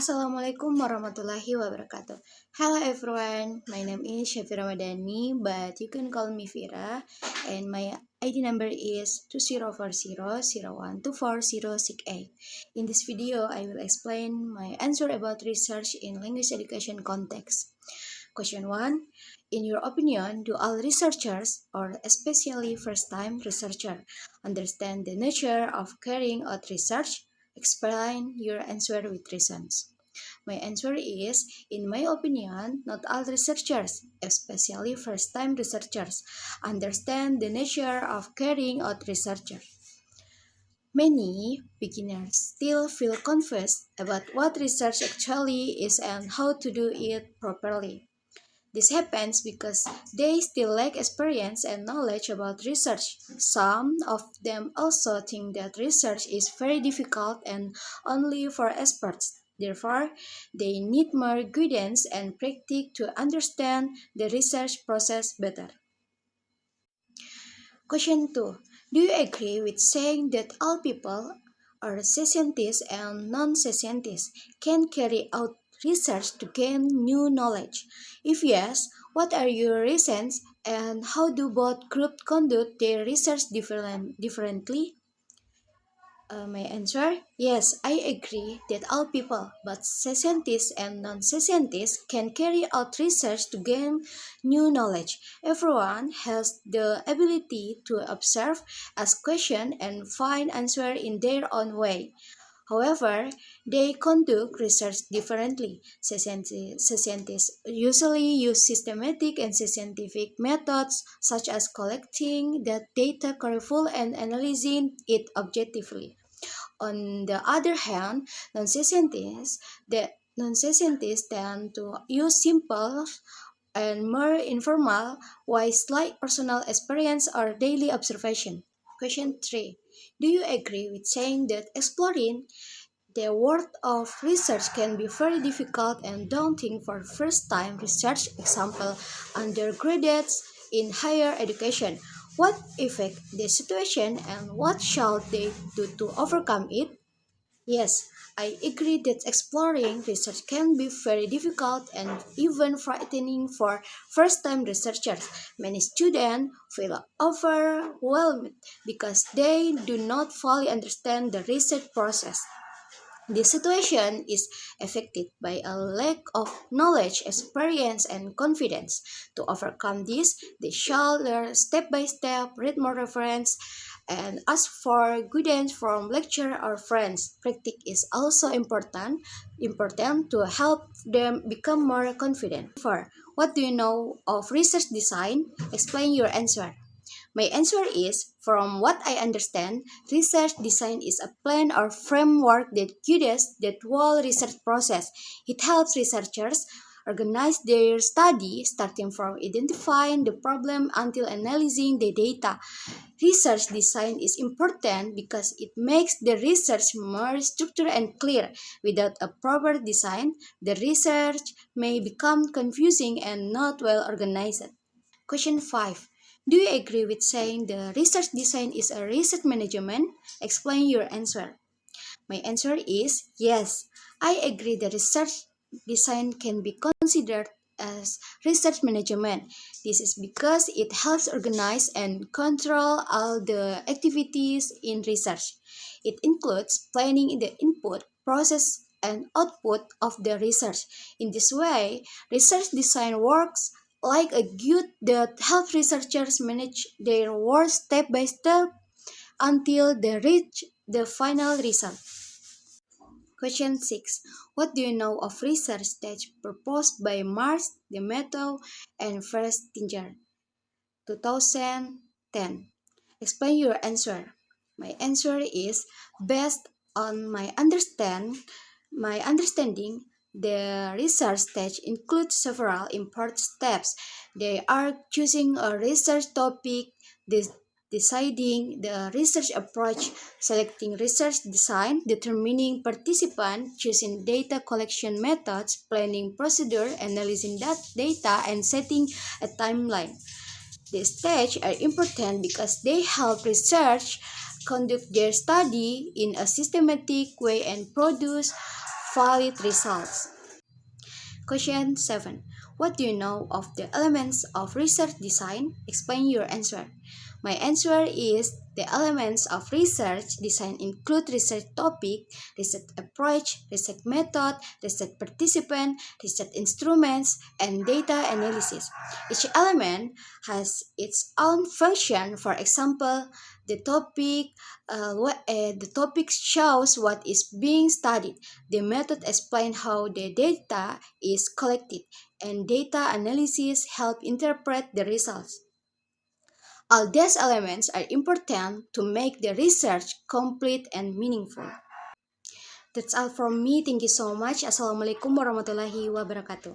Assalamualaikum warahmatullahi wabarakatuh. Hello everyone, my name is Shafira Madani, but you can call me Fira, and my ID number is 204001240668. In this video, I will explain my answer about research in language education context. Question 1. In your opinion, do all researchers, or especially first-time researchers, understand the nature of carrying out research? Explain your answer with reasons. My answer is, in my opinion, not all researchers, especially first-time researchers, understand the nature of carrying out research. Many beginners still feel confused about what research actually is and how to do it properly. This happens because they still lack experience and knowledge about research. Some of them also think that research is very difficult and only for experts. Therefore, they need more guidance and practice to understand the research process better. Question 2. Do you agree with saying that all people, or scientists and non-scientists, can carry out research to gain new knowledge? If yes, what are your reasons and how do both groups conduct their research differently? My answer? Yes, I agree that all people, but scientists and non-scientists, can carry out research to gain new knowledge. Everyone has the ability to observe, ask questions, and find answers in their own way. However, they conduct research differently. Scientists usually use systematic and scientific methods such as collecting the data carefully and analyzing it objectively. On the other hand, non-scientists tend to use simple and more informal ways like personal experience or daily observation. Question 3. Do you agree with saying that exploring the world of research can be very difficult and daunting for first-time research, example, undergraduates in higher education? What affect the situation and what shall they do to overcome it? Yes, I agree that exploring research can be very difficult and even frightening for first time researchers. Many students feel overwhelmed because they do not fully understand the research process. This situation is affected by a lack of knowledge, experience, and confidence. To overcome this, they shall learn step by step, read more reference, and ask for guidance from lecturer or friends. Practice is also important to help them become more confident. For what do you know of research design? Explain your answer. My answer is, from what I understand, research design is a plan or framework that guides the whole research process. It helps researchers organize their study, starting from identifying the problem until analyzing the data. Research design is important because it makes the research more structured and clear. Without a proper design, the research may become confusing and not well organized. Question 5. Do you agree with saying the research design is a research management? Explain your answer. My answer is yes. I agree that research design can be considered as research management. This is because it helps organize and control all the activities in research. It includes planning the input, process, and output of the research. In this way, research design works like a guide that helps researchers manage their work step by step until they reach the final result. Question 6. What do you know of research stage proposed by Marx, Demetrio, and Festinger? 2010. Explain your answer. My answer is, based on my understanding, the research stage includes several important steps. They are choosing a research topic, deciding the research approach, selecting research design, determining participants, choosing data collection methods, planning procedure, analyzing that data, and setting a timeline. These stages are important because they help research conduct their study in a systematic way and produce valid results. Question 7. What do you know of the elements of research design? Explain your answer. My answer is the elements of research design include research topic, research approach, research method, research participant, research instruments, and data analysis. Each element has its own function. For example, the topic shows what is being studied. The method explains how the data is collected, and data analysis help interpret the results. All these elements are important to make the research complete and meaningful. That's all from me. Thank you so much. Assalamualaikum warahmatullahi wabarakatuh.